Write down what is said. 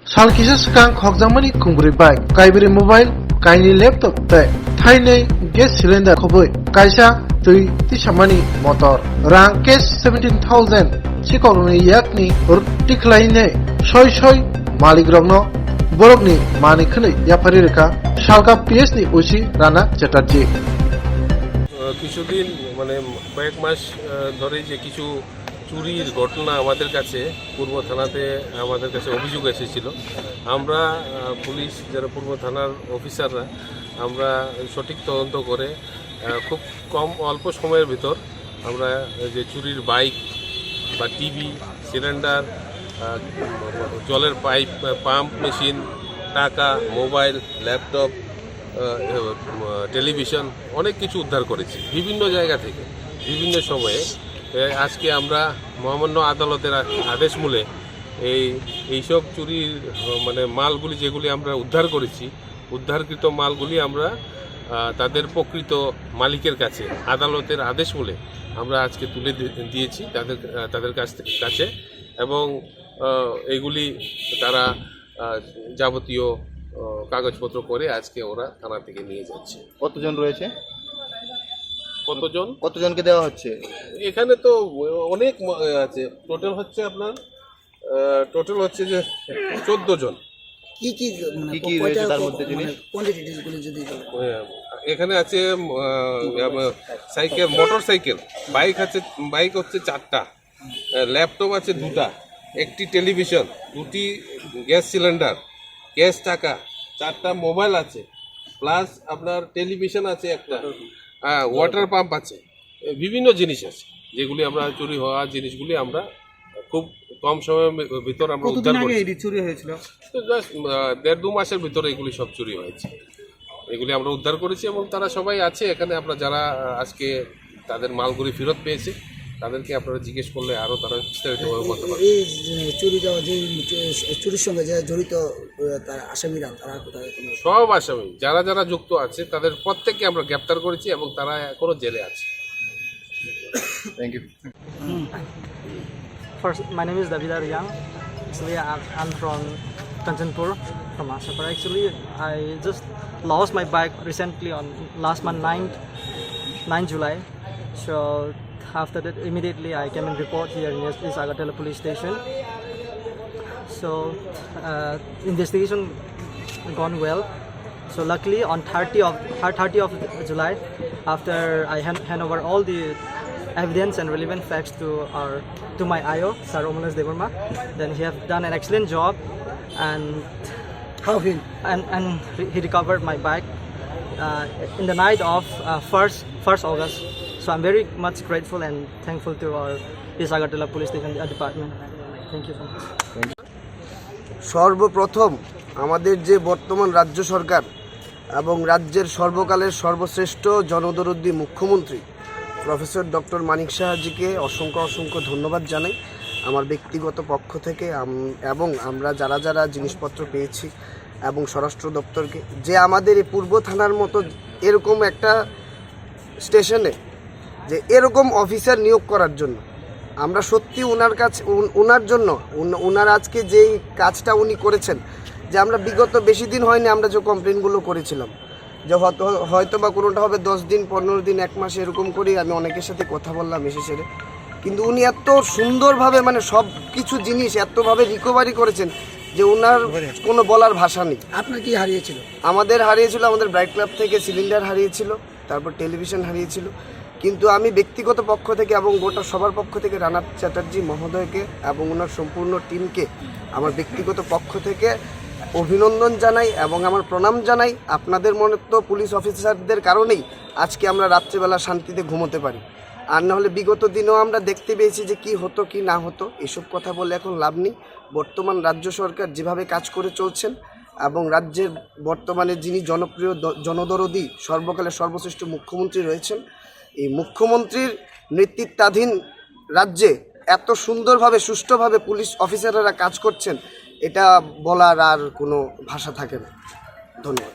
Salkisa skang Khokjak kungbri bike, kaibri mobile, kaini laptop tei thainei gas cylinder khoboi, kaisa tui tisamani motor, rang cash 17,000, Sikokni Yakni tikhlaine soi malik Rokno, Bwrwungni mani khwnui yapari Rwkha, Salka PS ni usi Rana Chatterjee. কিছুদিন মানে কয়েক মাস ধরে যে কিছু চুরির ঘটনা আমাদের কাছে পূর্ব থানাতে আমাদের কাছে অভিযোগ এসেছিল। আমরা পুলিশ যারা পূর্ব থানার অফিসাররা আমরা সঠিক তদন্ত করে খুব অল্প সময়ের ভিতর আমরা যে চুরির বাইক বা টিভি, সিলিন্ডার, জলের পাইপ, পাম্প মেশিন, টাকা, মোবাইল, ল্যাপটপ, টেলিভিশন অনেক কিছু উদ্ধার করেছি বিভিন্ন জায়গা থেকে বিভিন্ন সময়ে। আজকে আমরা মহামান্য আদালতের আদেশ মূলে এইসব চুরির মানে মালগুলি যেগুলি আমরা উদ্ধার করেছি, উদ্ধারকৃত মালগুলি আমরা তাদের প্রকৃত মালিকের কাছে আদালতের আদেশ মূলে আমরা আজকে তুলে দিয়েছি তাদের কাছে এবং এইগুলি তারা যাবতীয় কাগজপত্র করে আজকে ওরা থানা থেকে নিয়ে যাচ্ছে। কতজন রয়েছে? কতজনকে দেওয়া হচ্ছে? এখানে তো অনেক আছে, টোটাল হচ্ছে যে 14 জন। কি রয়েছে তার মধ্যে জিনিস? এখানে আছে সাইকেল, মোটরসাইকেল, বাইক হচ্ছে 4টা, ল্যাপটপ আছে 2টা, একটি টেলিভিশন, 2টি গ্যাস সিলিন্ডার, ক্যাশ টাকা, 4টা মোবাইল আছে, প্লাস আপনার টেলিভিশন আছে একটা, ওয়াটার পাম্প আছে, বিভিন্ন জিনিস আছে যেগুলি আমরা চুরি হওয়া জিনিসগুলি আমরা খুব কম সময়ের ভিতর আমরা উদ্ধার করেছি। চুরি হয়েছিল জাস্ট 1.5-2 মাসের ভিতরে এগুলি সব চুরি হয়েছে। এগুলি আমরা উদ্ধার করেছি এবং তারা সবাই আছে এখানে। আপনারা যারা আজকে তাদের মালগুলি ফেরত পেয়েছে তাদেরকে আপনারা জিজ্ঞেস করলে আরও তারা বিস্তারিতভাবে বলতে পারবে। এই চুরি যাওয়া যে চুরির সঙ্গে যারা জড়িত তার আসামিরা তারা কোথায়? সব আসামি যারা যুক্ত আছে তাদের প্রত্যেককে আমরা গ্রেপ্তার করেছি এবং তারা এখনো জেলে আছে। Thank you. First, my name is David Young. Actually, I'm from Kanchanpur, from Manjakha. Actually, I just lost my bike recently on last month, 9 July. So after that, immediately I came and report here in East Agartala police station. So investigation gone well. So luckily on 30 of July, after I hand over all the evidence and relevant facts to my IO, Sir Omalas Devarma, then he have done an excellent job, and he recovered my bike in the night of 1st August. So I'm very much grateful and thankful to our East Agartala Police Station department. Thank you so much. সর্বপ্রথম আমাদের যে বর্তমান রাজ্য সরকার এবং রাজ্যের সর্বকালের সর্বশ্রেষ্ঠ জনদরদী মুখ্যমন্ত্রী প্রফেসর ডক্টর মানিক সাহাজিকে অসংখ্য ধন্যবাদ জানাই আমার ব্যক্তিগত পক্ষ থেকে, এবং আমরা যারা জিনিসপত্র পেয়েছি এবং স্বরাষ্ট্র দপ্তরকে, যে আমাদের এই পূর্ব থানার মতো এরকম একটা স্টেশনে যে এরকম অফিসার নিয়োগ করার জন্য আমরা সত্যি ওনার জন্য ওনার আজকে যেই কাজটা উনি করেছেন, যে আমরা বিগত বেশি দিন হয়নি আমরা যে কমপ্লেনগুলো করেছিলাম, যে হয়তো বা কোনোটা হবে 10 দিন, 15 দিন, 1 মাস, এরকম করেই আমি অনেকের সাথে কথা বললাম এসে, কিন্তু উনি এত সুন্দরভাবে মানে সব কিছু জিনিস এতভাবে রিকভারি করেছেন যে ওনার কোনো বলার ভাষা নেই। আপনার কি হারিয়েছিল? আমাদের ব্রাইট ক্লাব থেকে সিলিন্ডার হারিয়েছিল, তারপর টেলিভিশন হারিয়েছিল। কিন্তু আমি ব্যক্তিগত পক্ষ থেকে এবং গোটা সবার পক্ষ থেকে রানা চ্যাটার্জি মহোদয়কে এবং ওনার সম্পূর্ণ টিমকে আমার ব্যক্তিগত পক্ষ থেকে অভিনন্দন জানাই এবং আমার প্রণাম জানাই। আপনাদের মনে তো পুলিশ অফিসারদের কারণেই আজকে আমরা রাত্রিবেলা শান্তিতে ঘুমোতে পারি, আর নাহলে বিগত দিনেও আমরা দেখতে পেয়েছি যে কি হতো কি না হতো। এসব কথা বলে এখন লাভ নেই। বর্তমান রাজ্য সরকার যেভাবে কাজ করে চলছেন এবং রাজ্যের বর্তমানে যিনি জনপ্রিয় জনদরদী সর্বকালের সর্বশ্রেষ্ঠ মুখ্যমন্ত্রী রয়েছেন, এই মুখ্যমন্ত্রীর নেতৃত্বাধীন রাজ্যে এত সুন্দরভাবে সুষ্ঠুভাবে পুলিশ অফিসাররা কাজ করছেন, এটা বলার আর কোনো ভাষা থাকে না। ধন্যবাদ।